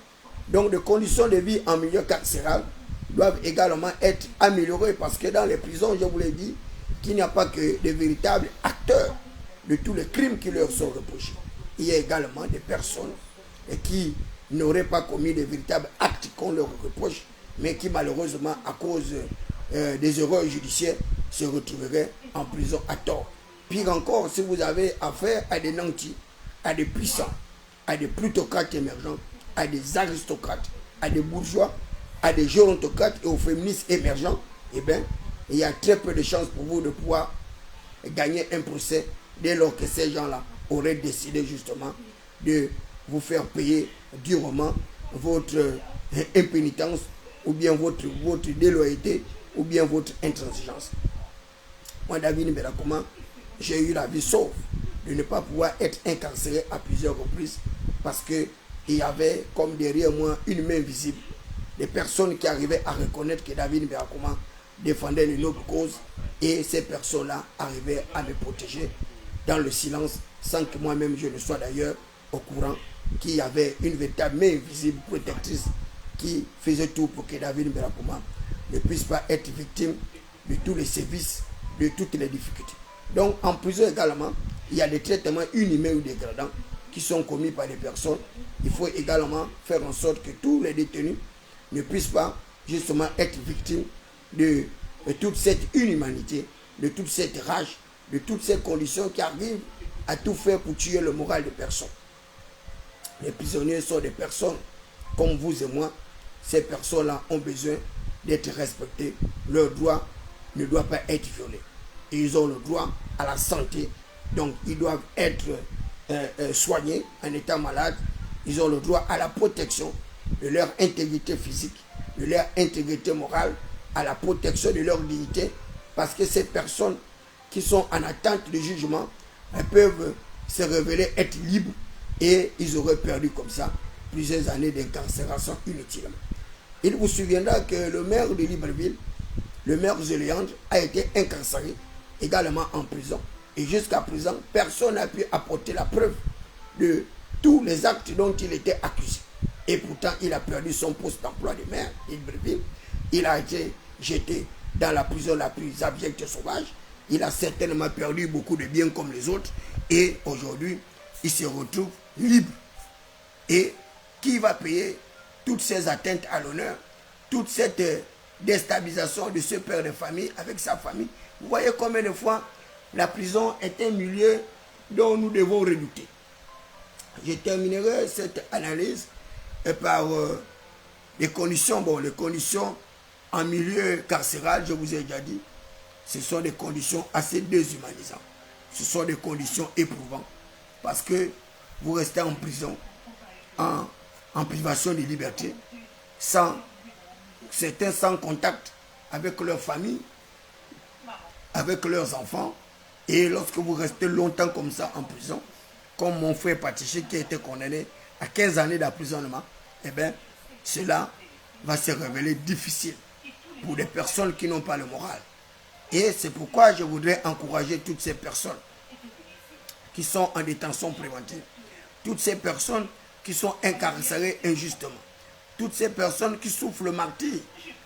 Donc, les conditions de vie en milieu carcéral doivent également être améliorées parce que dans les prisons, je vous l'ai dit, qu'il n'y a pas que des véritables acteurs de tous les crimes qui leur sont reprochés. Il y a également des personnes qui n'auraient pas commis de véritables actes qu'on leur reproche, mais qui malheureusement, à cause des erreurs judiciaires, se retrouveraient en prison à tort. Pire encore, si vous avez affaire à des nantis, à des puissants, à des plutocrates émergents, à des aristocrates, à des bourgeois, à des gérontocrates et aux féministes émergents, eh bien, il y a très peu de chances pour vous de pouvoir gagner un procès dès lors que ces gens-là auraient décidé justement de vous faire payer durement votre impénitence ou bien votre déloyauté ou bien votre intransigeance. Moi, David Mbelakoma, j'ai eu la vie sauve de ne pas pouvoir être incarcéré à plusieurs reprises parce qu'il y avait comme derrière moi une main visible, des personnes qui arrivaient à reconnaître que David Mbelakoma défendait une noble cause et ces personnes-là arrivaient à me protéger dans le silence sans que moi-même je ne sois d'ailleurs au courant qu'il y avait une véritable main visible protectrice qui faisait tout pour que David Mbelakoma ne puisse pas être victime de tous les sévices, de toutes les difficultés. Donc en prison également, il y a des traitements inhumains ou dégradants qui sont commis par des personnes. Il faut également faire en sorte que tous les détenus ne puissent pas justement être victimes de toute cette inhumanité, de toute cette rage, de toutes ces conditions qui arrivent à tout faire pour tuer le moral des personnes. Les prisonniers sont des personnes comme vous et moi. Ces personnes-là ont besoin d'être respectées. Leurs droits ne doivent pas être violés. Et ils ont le droit à la santé. Donc, ils doivent être soignés en étant malades. Ils ont le droit à la protection de leur intégrité physique, de leur intégrité morale, à la protection de leur dignité. Parce que ces personnes qui sont en attente de jugement, elles peuvent se révéler être libres et ils auraient perdu comme ça plusieurs années d'incarcération inutilement. Il vous souviendra que le maire de Libreville, le maire Zéléandre, a été incarcéré également en prison. Et jusqu'à présent, personne n'a pu apporter la preuve de tous les actes dont il était accusé. Et pourtant, il a perdu son poste d'emploi de maire de Libreville. Il a été jeté dans la prison la plus abjecte et sauvage. Il a certainement perdu beaucoup de biens comme les autres. Et aujourd'hui, il se retrouve libre. Et qui va payer toutes ces atteintes à l'honneur, toute cette déstabilisation de ce père de famille avec sa famille? Vous voyez combien de fois la prison est un milieu dont nous devons redouter. Je terminerai cette analyse par les conditions. Bon, les conditions en milieu carcéral, je vous ai déjà dit, ce sont des conditions assez déshumanisantes. Ce sont des conditions éprouvantes. Parce que vous restez en prison, en privation de liberté, certains sans contact avec leur famille, avec leurs enfants. Et lorsque vous restez longtemps comme ça en prison, comme mon frère Patiché qui a été condamné à 15 années d'emprisonnement, eh bien, cela va se révéler difficile pour des personnes qui n'ont pas le moral. Et c'est pourquoi je voudrais encourager toutes ces personnes qui sont en détention préventive, toutes ces personnes qui sont incarcérées injustement, toutes ces personnes qui souffrent le martyre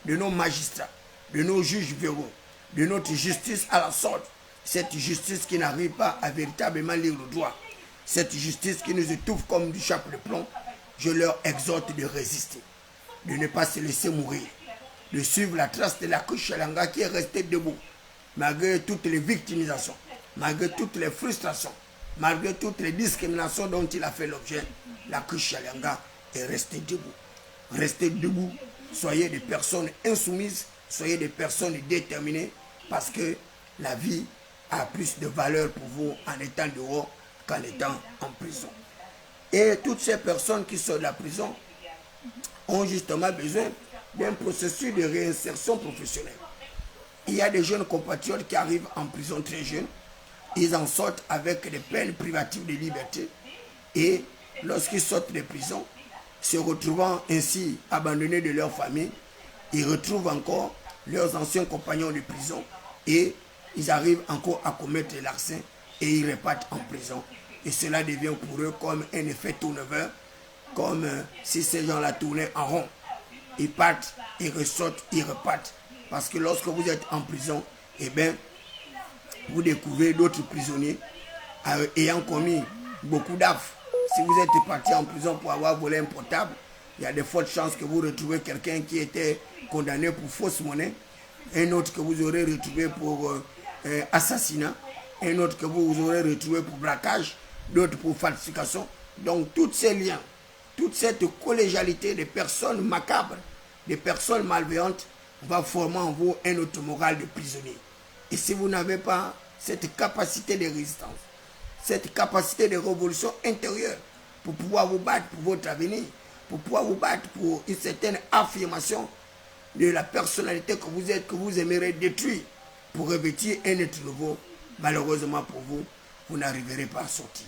de nos magistrats, de nos juges véreux, de notre justice à la sorte, cette justice qui n'arrive pas à véritablement lire le droit, cette justice qui nous étouffe comme du chapeau de plomb. Je leur exhorte de résister, de ne pas se laisser mourir, de suivre la trace de la Kuchalanga qui est restée debout, malgré toutes les victimisations, malgré toutes les frustrations, malgré toutes les discriminations dont il a fait l'objet. La Kuchalanga est restée debout. Restez debout, soyez des personnes insoumises, soyez des personnes déterminées, parce que la vie a plus de valeur pour vous en étant dehors qu'en étant en prison. Et toutes ces personnes qui sont de la prison ont justement besoin d'un processus de réinsertion professionnelle. Il y a des jeunes compatriotes qui arrivent en prison très jeunes, ils en sortent avec des peines privatives de liberté et lorsqu'ils sortent de prison, se retrouvant ainsi abandonnés de leur famille, ils retrouvent encore leurs anciens compagnons de prison et ils arrivent encore à commettre les larcins et ils repartent en prison. Et cela devient pour eux comme un effet tourneveur, comme si ces gens-là tournaient en rond. Ils partent, ils ressortent, ils repartent. Parce que lorsque vous êtes en prison, eh bien, vous découvrez d'autres prisonniers ayant commis beaucoup d'affres. Si vous êtes parti en prison pour avoir volé un portable, il y a de fortes chances que vous retrouvez quelqu'un qui était condamné pour fausse monnaie un autre que vous aurez retrouvé pour assassinat, un autre que vous aurez retrouvé pour braquage, d'autres pour falsification. Donc tous ces liens, toute cette collégialité de personnes macabres, de personnes malveillantes, va former en vous un autre moral de prisonnier. Et si vous n'avez pas cette capacité de résistance, cette capacité de révolution intérieure pour pouvoir vous battre pour votre avenir, pour pouvoir vous battre pour une certaine affirmation de la personnalité que vous êtes, que vous aimeriez détruire pour revêtir un être nouveau, malheureusement pour vous, vous n'arriverez pas à sortir.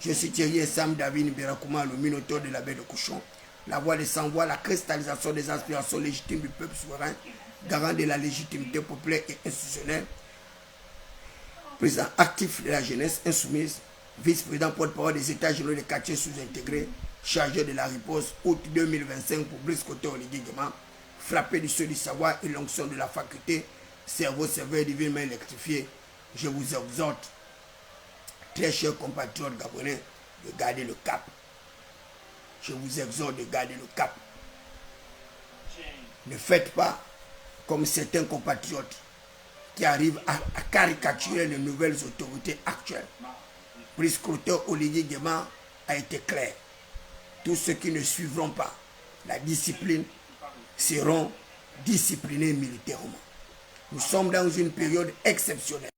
Je suis Thierry Sam David Berakouma, le minotaure de la baie de Cochon, la voix des sans-voix, la cristallisation des aspirations légitimes du peuple souverain, garant de la légitimité populaire et institutionnelle, président actif de la jeunesse insoumise, vice-président porte-parole des États généraux des quartiers sous-intégrés, chargé de la riposte août 2025 pour Brice Côté Oligui Nguema, frappé du sceau du savoir et l'onction de la faculté, cerveau divinement électrifié. Je vous exhorte, très chers compatriotes gabonais, de garder le cap. Je vous exhorte de garder le cap. Ne faites pas comme certains compatriotes qui arrivent à caricaturer les nouvelles autorités actuelles. Brice Côté Oligui Nguema a été clair. Tous ceux qui ne suivront pas la discipline seront disciplinés militairement. Nous sommes dans une période exceptionnelle.